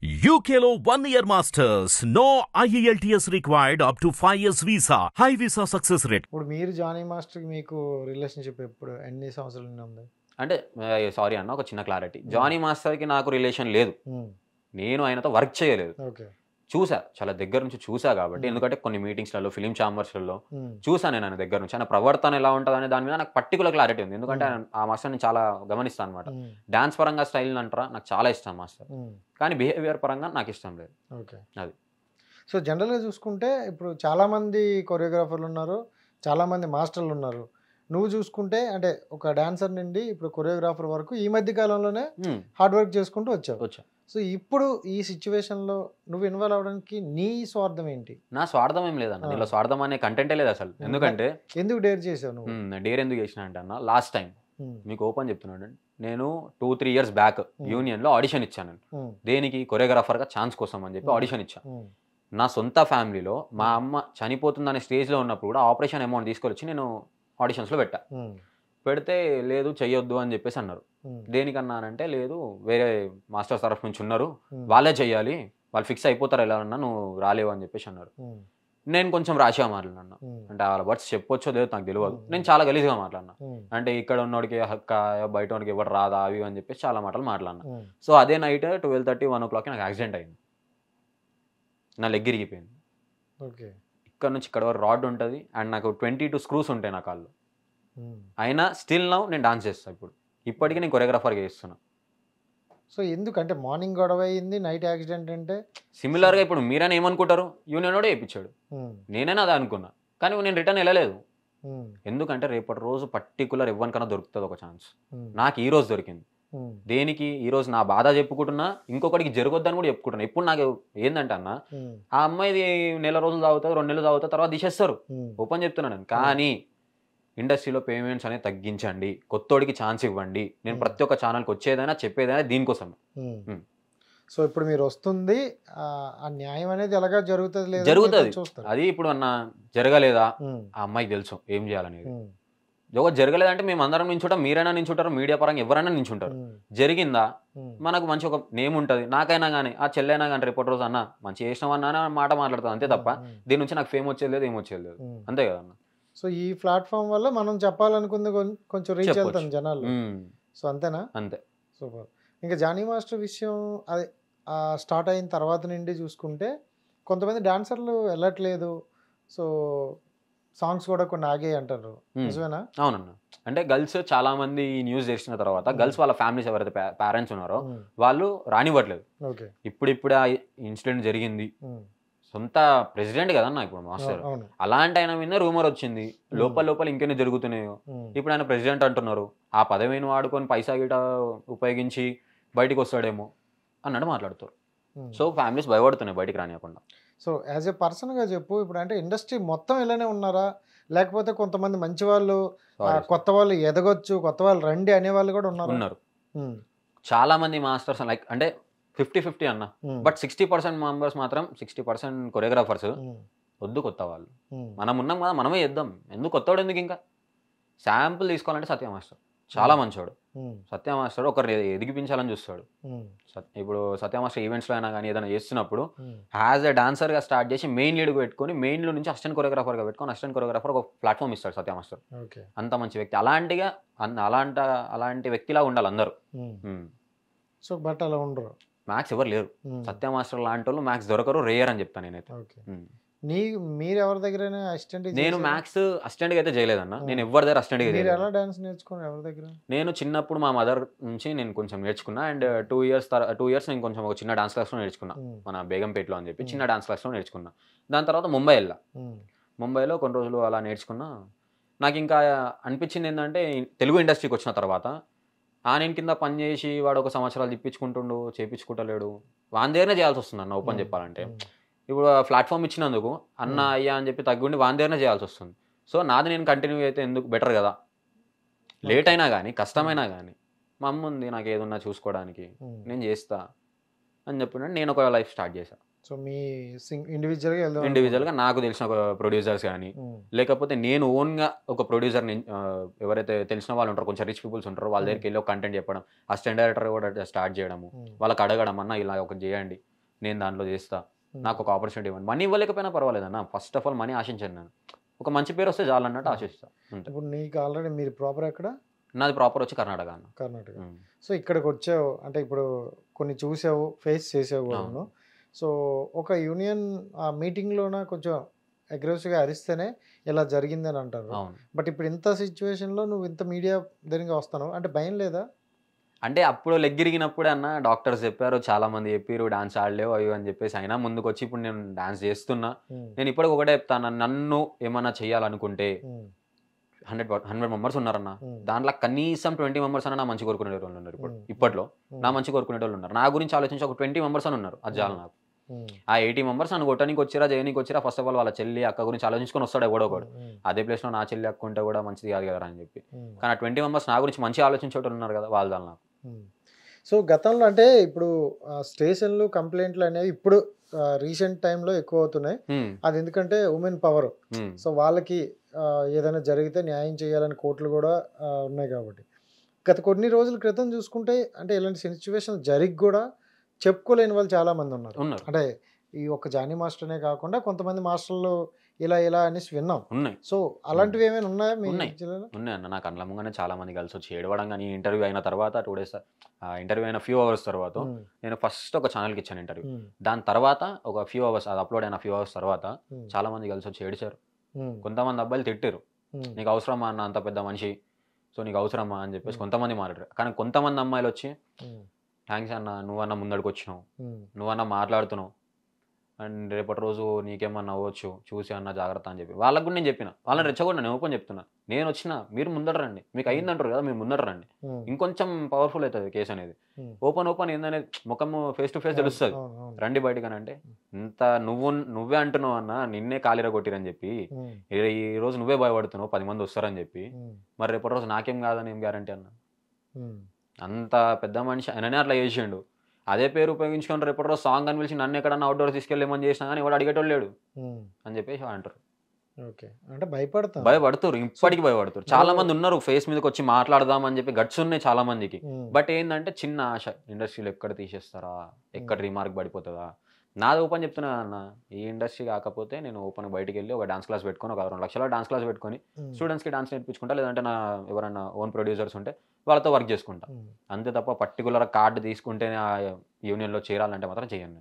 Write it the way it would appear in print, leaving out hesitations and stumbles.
UKLO 1 year masters. No IELTS required up to 5 years visa. High visa success rate. ఇప్పుడు మీరు Johnny మాస్టర్కి మీకు relationship ఎప్పుడు ఎన్ని సంవత్సరాల నుండి ఉంది? అంటే సారీ అన్న, ఒక చిన్న క్లారిటీ. జానీ మాస్టర్కి నాకు రిలేషన్ లేదు. నేను ఆయనతో వర్క్ చేయలేదు. ఓకే, చూసా, చాలా దగ్గర నుంచి చూసా కాబట్టి. ఎందుకంటే కొన్ని మీటింగ్స్లలో, ఫిలిం ఛాంబర్స్లలో చూసా నేను ఆయన దగ్గర నుంచి. ఆయన ప్రవర్తన ఎలా ఉంటుంది అనే దాని మీద నాకు పర్టికులర్ క్లారిటీ ఉంది. ఎందుకంటే ఆ మాస్టర్ని చాలా గమనిస్తాను అనమాట. డాన్స్ పరంగా స్టైల్ అంటారా, నాకు చాలా ఇష్టం మాస్టర్. కానీ బిహేవియర్ పరంగా నాకు ఇష్టం లేదు. ఓకే, అది. సో జనరల్గా చూసుకుంటే ఇప్పుడు చాలామంది కొరియోగ్రాఫర్లు ఉన్నారు, చాలామంది మాస్టర్లు ఉన్నారు. నువ్వు చూసుకుంటే అంటే ఒక డాన్సర్ నుండి ఇప్పుడు కొరియోగ్రాఫర్ వరకు ఈ మధ్య కాలంలోనే హార్డ్ వర్క్ చేసుకుంటూ వచ్చావు. సో ఇప్పుడు ఈ సిచ్యువేషన్లో నువ్వు ఇన్వాల్వ్ అవడానికి నీ స్వార్థం ఏంటి? నా స్వార్థం ఏం లేదన్న, నీలో స్వార్థం అనే కంటెంటే లేదు అసలు. ఎందుకంటే ఎందుకు డేర్ చేసావు నువ్వు? డేర్ ఎందుకు చేసిన అంటే అన్న, లాస్ట్ టైం మీకు ఓపెన్ చెప్తున్నాను, నేను 2-3 years బ్యాక్ యూనియన్లో ఆడిషన్ ఇచ్చాను. దేనికి? కొరియోగ్రాఫర్గా ఛాన్స్ కోసం అని చెప్పి ఆడిషన్ ఇచ్చాను. నా సొంత ఫ్యామిలీలో మా అమ్మ చనిపోతుందనే స్టేజ్లో ఉన్నప్పుడు కూడా ఆపరేషన్ అమౌంట్ తీసుకొచ్చి నేను ఆడిషన్స్లో పెట్టా. పెడితే లేదు చెయ్యొద్దు అని చెప్పేసి అన్నారు. దేనికన్నానంటే లేదు, వేరే మాస్టర్స్ తరఫు నుంచి ఉన్నారు, వాళ్ళే చెయ్యాలి, వాళ్ళు ఫిక్స్ అయిపోతారు ఎలా అన్నా, నువ్వు రాలేవు అని చెప్పేసి అన్నారు. నేను కొంచెం రాశిగా మాట్లాడినా, అంటే వాళ్ళ వర్డ్స్ చెప్పొచ్చో లేదో నాకు తెలియదు. నేను చాలా గలీజ్గా మాట్లాడినా, అంటే ఇక్కడ ఉన్నోడికి హక్క, బయట వాడికి ఎవరు రాదా అవి అని చెప్పేసి చాలా మాటలు మాట్లాడినా. సో అదే నైట్ 12:30-1 o'clock నాకు యాక్సిడెంట్ అయింది. నా లెగ్ ఇరిగిపోయింది. ఓకే, ఇక్కడ నుంచి ఇక్కడ వరకు రాడ్ ఉంటుంది అండ్ నాకు 22 screws ఉంటాయి నా కాళ్ళు. అయినా స్టిల్ నౌ నేను డాన్స్ చేస్తాను. ఇప్పటికీ నేను కొరియోగ్రాఫర్గా చేస్తున్నా. సో ఎందుకంటే మార్నింగ్ గొడవ అయింది, నైట్ యాక్సిడెంట్ అంటే సిమిలర్గా ఇప్పుడు మీరైనా ఏమనుకుంటారు, యూనియన్ కూడా వేయించాడు, నేనైనా అదే అనుకున్నా. కానీ నేను రిటర్న్ వెళ్ళలేదు. ఎందుకంటే రేపటి రోజు పర్టికులర్ ఎవరికైనా దొరుకుతుంది ఒక ఛాన్స్. నాకు ఈ రోజు దొరికింది. దేనికి? ఈ రోజు నా బాధ చెప్పుకుంటున్నా, ఇంకొకటికి జరగొద్దని కూడా చెప్పుకుంటున్నా. ఇప్పుడు నాకు ఏంటంటే అన్న, ఆ అమ్మాయిది 1 నెల రోజులు తాగుతుంది, 2 నెలలు తాగుతుంది, తర్వాత తీసేస్తారు. ఓపెన్ చెప్తున్నాను నేను. కానీ ఇండస్ట్రీలో పేమెంట్స్ అనేది తగ్గించండి, కొత్తోడికి ఛాన్స్ ఇవ్వండి. నేను ప్రతి ఒక్క ఛానల్కి వచ్చేదైనా చెప్పేదైనా దీనికోసమే. సో ఇప్పుడు మీరు వస్తుంది, ఆ న్యాయం అనేది ఎలాగా జరుగుతుంది? జరుగుతుంది. అది ఇప్పుడు అన్న జరగలేదా, ఆ అమ్మాయికి తెలుసు ఏం చేయాలనేది. ఒకటి జరగలేదంటే మేము అందరం నించుంటాం, మీరైనా నించుంటారు, మీడియా పరంగా ఎవరైనా నించుంటారు. జరిగిందా, మనకు మంచి ఒక నేమ్ ఉంటుంది. నాకైనా కానీ ఆ చెల్లైనా కానీ రేపటి రోజు అన్న మంచి చేసినామన్నా మాట మాట్లాడతాను, అంతే తప్ప దీని నుంచి నాకు ఫేమ్ వచ్చేది లేదు, ఏం వచ్చేది లేదు. అంతే కదా అన్న. సో ఈ ప్లాట్ఫామ్ వల్ల మనం చెప్పాలనుకుంది కొంచెం రీచ్ వెళ్తాం జనాలు. సో అంతేనా? అంతే. సూపర్. ఇంకా జానీ మాస్టర్ విషయం అదే స్టార్ట్ అయిన తర్వాత నుండి చూసుకుంటే కొంతమంది డాన్సర్లు వెళ్ళట్లేదు, సో సాంగ్స్ కూడా కొన్ని ఆగాయి అంటారు, నిజమేనా? అవునన్నా. అంటే గర్ల్స్ చాలా మంది ఈ న్యూస్ చేసిన తర్వాత గర్ల్స్ వాళ్ళ ఫ్యామిలీస్ ఎవరైతే పేరెంట్స్ ఉన్నారో వాళ్ళు రానివ్వట్లేదు. ఇప్పుడు ఆ ఇన్సిడెంట్ జరిగింది, సొంత ప్రెసిడెంట్ కదన్నా ఇప్పుడు మాస్టర్. అలాంటి ఆయన మీద రూమర్ వచ్చింది, లోపల ఇంకెన్ని జరుగుతున్నాయో. ఇప్పుడు ఆయన ప్రెసిడెంట్ అంటున్నారు, ఆ పదవిని వాడుకొని పైసా గిట ఉపయోగించి బయటికి వస్తాడేమో అన్నట్టు మాట్లాడుతారు. సో ఫ్యామిలీస్ భయపడుతున్నాయి బయటికి రానియకుండా. సో యాజ్ ఏ పర్సన్గా చెప్పు, ఇప్పుడు అంటే ఇండస్ట్రీ మొత్తం ఇలానే ఉన్నారా, లేకపోతే కొంతమంది మంచి వాళ్ళు, కొత్త వాళ్ళు ఎదగొచ్చు, కొత్త వాళ్ళు రండి అనే వాళ్ళు కూడా ఉన్నారు? చాలా మంది మాస్టర్స్ లైక్ అంటే 50-50 అన్న. బట్ 60% మెంబర్స్ మాత్రం 60% కొరియోగ్రాఫర్స్ వద్దు కొత్త వాళ్ళు. మనం ఉన్నాం కదా, మనమే చేద్దాం, ఎందుకు కొత్తవాడు ఎందుకు? ఇంకా శాంపుల్ తీసుకోవాలంటే సత్య మాస్టర్ చాలా మంచివాడు. సత్య మాస్టర్ ఒకరు ఎదిగిపించాలని చూస్తాడు. ఇప్పుడు సత్య మాస్టర్ ఈవెంట్స్లో అయినా కానీ ఏదైనా చేస్తున్నప్పుడు యాజ్ ఎ డాన్సర్గా స్టార్ట్ చేసి మెయిన్ లీడ్ పెట్టుకొని, మెయిన్లో నుంచి అసిస్టెంట్ కొరియోగ్రాఫర్గా పెట్టుకొని, అసిస్టెంట్ కొరియోగ్రాఫర్ ఒక ప్లాట్ఫామ్ ఇస్తాడు సత్య మాస్టర్. అంత మంచి వ్యక్తి. అలాంటి వ్యక్తిలా ఉండాలి అందరూ. సో బట్ అలా ఉండరు, మ్యాక్స్ ఎవరు లేరు. సత్య మాస్టర్ లాంటి వాళ్ళు మ్యాక్స్ దొరకరు, రేయర్ అని చెప్తాను నేనైతే. మీరు ఎవరి దగ్గర అసిస్టెంట్? నేను మ్యాక్స్ అసిస్టెంట్గా అయితే చేయలేదన్న, నేను ఎవరి దగ్గర అసిస్టెంట్గా చేయలేదు. ఎలా డాన్స్ నేర్చుకున్నారు, ఎవరి దగ్గర? నేను చిన్నప్పుడు మా మదర్ నుంచి నేను కొంచెం నేర్చుకున్నా. అండ్ 2 years నేను కొంచెం ఒక చిన్న డాన్స్ క్లాస్లో నేర్చుకున్నా, మన బేగంపేటలో అని చెప్పి చిన్న డాన్స్ క్లాస్లో నేర్చుకున్నా. దాని తర్వాత ముంబై వెళ్ళా. ముంబైలో కొన్ని రోజులు అలా నేర్చుకున్నా. నాకు ఇంకా అనిపించింది ఏంటంటే, తెలుగు ఇండస్ట్రీకి వచ్చిన తర్వాత నేను కింద పని చేసి వాడు 1 సంవత్సరాలు తిప్పించుకుంటుండు, చేయించుకుంటలేడు, వాని దగ్గరనే చేయాల్సి వస్తుంది అన్న. ఓపెన్ చెప్పాలంటే ఇప్పుడు ప్లాట్ఫామ్ ఇచ్చినందుకు అన్న అయ్యా అని చెప్పి తగ్గుండి వాని దగ్గరనే చేయాల్సి వస్తుంది. సో నాది నేను కంటిన్యూ అయితే ఎందుకు, బెటర్ కదా. లేట్ అయినా కానీ, కష్టమైనా కానీ మా అమ్మ ఉంది నాకు ఏదన్నా చూసుకోవడానికి, నేను చేస్తా అని చెప్పిన నేను ఒక లైఫ్ స్టార్ట్ చేశాను. సో మీ ఇండివిజువల్గా నాకు తెలిసిన ఒక ప్రొడ్యూసర్స్ కానీ, లేకపోతే నేను ఓన్గా ఒక ప్రొడ్యూసర్ని ఎవరైతే తెలిసిన వాళ్ళు ఉంటారో, కొంచెం రిచ్ పీపుల్స్ ఉంటారో, వాళ్ళ దగ్గరికి వెళ్ళి ఒక కంటెంట్ చెప్పడం, అసిస్టెంట్ డైరెక్టర్ కూడా స్టార్ట్ చేయడము, వాళ్ళకి అడగడం, అన్న ఇలా ఒకటి చేయండి, నేను దాంట్లో చేస్తా, నాకు ఒక ఆపర్చునిటీ ఇవ్వండి. మనీ ఇవ్వలేకపోయినా పర్వాలేదన్న, ఫస్ట్ ఆఫ్ ఆల్ మనీ ఆశించాను నేను, ఒక మంచి పేరు వస్తే చాలు అన్నట్టు ఆశిస్తా అంతే. ఇప్పుడు నీకు ఆల్రెడీ మీరు ప్రాపర్ ఎక్కడ? నాది ప్రాపర్ వచ్చి కర్ణాటక అన్న. కర్ణాటక. సో ఇక్కడికి వచ్చావు అంటే ఇప్పుడు కొన్ని చూసావు, ఫేస్ చేసావు కూడా. సో ఒక యూనియన్ ఆ మీటింగ్లోన కొంచెం అగ్రెసివ్గా అరిస్తేనే ఇలా జరిగిందని అంటారు. బట్ ఇప్పుడు ఇంత సిచ్యువేషన్లో నువ్వు ఇంత మీడియా దగ్గరికి వస్తాను అంటే భయం లేదా? అంటే అప్పుడు లెగ్ ఇరిగినప్పుడే అన్న డాక్టర్స్ చెప్పారు, చాలా మంది చెప్పారు డాన్స్ ఆడలేవు అవి అని చెప్పేసి, అయినా ముందుకు వచ్చి ఇప్పుడు నేను డాన్స్ చేస్తున్నా. నేను ఇప్పటికి ఒకటే చెప్తాను, నన్ను ఏమన్నా చేయాలనుకుంటే 100 మెంబర్స్ ఉన్నారన్న, దాంట్లో కనీసం 20 మెంబర్స్ అన్న నా మంచి కోరుకునే వాళ్ళు ఉన్నారు. ఇప్పట్లో నా మంచి కోరుకునే వాళ్ళు ఉన్నారు, నా గురించి ఆలోచించి ఒక 20 మెంబర్స్ అని ఉన్నారు. అది చాలు నాకు. ఆ 80 మెంబర్స్ నన్ను కొట్టడానికి వచ్చిరా, చేయడానికి వచ్చిరా, ఫస్ట్ ఆఫ్ ఆల్ వాళ్ళ చెల్లి అక్క గురించి ఆలోచించుకొని వస్తాడు ఎవడో ఒకడు. అదే ప్లేస్లో నా చెల్లి అక్క ఉంటే కూడా మంచిది కాదు కదా అని చెప్పి, కానీ ఆ 20 మెంబర్స్ నా గురించి మంచి ఆలోచించేవాళ్ళు ఉన్నారు కదా, వాళ్ళు నాకు. సో గతంలో అంటే ఇప్పుడు స్టేషన్లు కంప్లైంట్లు అనేవి ఇప్పుడు రీసెంట్ టైంలో ఎక్కువ అవుతున్నాయి. అది ఎందుకంటే ఉమెన్ పవర్. సో వాళ్ళకి ఏదైనా జరిగితే న్యాయం చేయాలని కోర్టులు కూడా ఉన్నాయి కాబట్టి. గత కొన్ని రోజుల క్రితం చూసుకుంటే అంటే ఇలాంటి సిచ్యువేషన్ జరిగి కూడా చెప్పుకోలేని వాళ్ళు చాలా మంది ఉన్నారు. అంటే ఈ ఒక్క జానీ మాస్టర్నే కాకుండా కొంతమంది మాస్టర్లు ఇలా ఇలా అనేసి విన్నాం. ఉన్నాయి. సో అలాంటివి ఏమైనా ఉన్నాయా మీ జిల్లాలో? ఉన్నాయి అన్న, నాకు కళ్ళముగానే చాలా మంది కలిసి వచ్చి ఏడవడం. కానీ ఇంటర్వ్యూ అయిన తర్వాత 2 days ఇంటర్వ్యూ అయిన ఫ్యూ అవర్స్ తర్వాత నేను ఫస్ట్ ఒక ఛానల్కి ఇచ్చాను ఇంటర్వ్యూ. దాని తర్వాత ఒక ఫ్యూ అవర్స్ అది అప్లోడ్ అయిన ఫ్యూ అవర్స్ తర్వాత చాలా మంది కలిసి వచ్చి ఏడిచారు. కొంతమంది అబ్బాయిలు తిట్టారు, నీకు అవసరమా అన్న అంత పెద్ద మనిషి, సో నీకు అవసరమా అని చెప్పేసి కొంతమంది మాట్లాడారు. కానీ కొంతమంది అమ్మాయిలు వచ్చి థ్యాంక్స్ అన్న, నువ్వన్నా ముందడికి వచ్చినావు, నువ్వన్నా మాట్లాడుతున్నావు, అండ్ రేపటి రోజు నీకేమన్నా అవ్వచ్చు చూసి అన్న జాగ్రత్త అని చెప్పి వాళ్ళకు కూడా నేను చెప్పిన. వాళ్ళని రెచ్చగొండి, నేను ఓపెన్ చెప్తున్నా, నేను వచ్చినా మీరు ముందర రండి, మీకు అయిందంటారు కదా మీరు ముందర రండి, ఇంకొంచెం పవర్ఫుల్ అవుతుంది కేసు అనేది. ఓపెన్ ఏందనేది ముఖం ఫేస్ టు ఫేస్ తెలుస్తుంది, రండి బయటకు అని. అంటే ఇంత నువ్వే అంటున్నావు అన్న, నిన్నే కాలిర కొట్టిరని చెప్పి ఈ రోజు నువ్వే భయపడుతున్నావు 10 మంది వస్తారని చెప్పి, మరి రేపటి రోజు నాకేం కాదని ఏం గ్యారంటీ అన్న? అంత పెద్ద మనిషి ఆయననే అట్లా చేసిండు. అదే పేరు ఉపయోగించుకొని రేపటి రోజు సాంగ్ అని పిలిచి నన్ను ఎక్కడన్నా అవుట్డోర్ తీసుకెళ్ళేమని చేసినా కానీ ఎవడు అడిగేటోళ్ళు లేడు అని చెప్పేసి అంటారు. అంటే భయపడుతారు, ఇప్పటికి భయపడుతారు. చాలా మంది ఉన్నారు ఫేస్ మీదకి వచ్చి మాట్లాడదాం అని చెప్పి గట్స్ ఉన్నాయి చాలా మందికి. బట్ ఏంటంటే చిన్న ఆశ, ఇండస్ట్రీలో ఎక్కడ తీసేస్తారా, ఎక్కడ రిమార్క్ పడిపోతుందా. నాది ఓపెన్ చెప్తున్నా అన్న, ఈ ఇండస్ట్రీ కాకపోతే నేను ఓపెన్ బయటికి వెళ్ళి ఒక డాన్స్ క్లాస్ పెట్టుకొని ఒక 2 లక్షల డాన్స్ క్లాస్ పెట్టుకొని స్టూడెంట్స్కి డాన్స్ నేర్పించుకుంటా, లేదంటే నా ఎవరైనా ఓన్ ప్రొడ్యూసర్స్ ఉంటే వాళ్ళతో వర్క్ చేసుకుంటా. అంతే తప్ప పర్టికులర్ కార్డు తీసుకుంటేనే ఆ యూనియన్లో చేరాలంటే మాత్రం చేయను.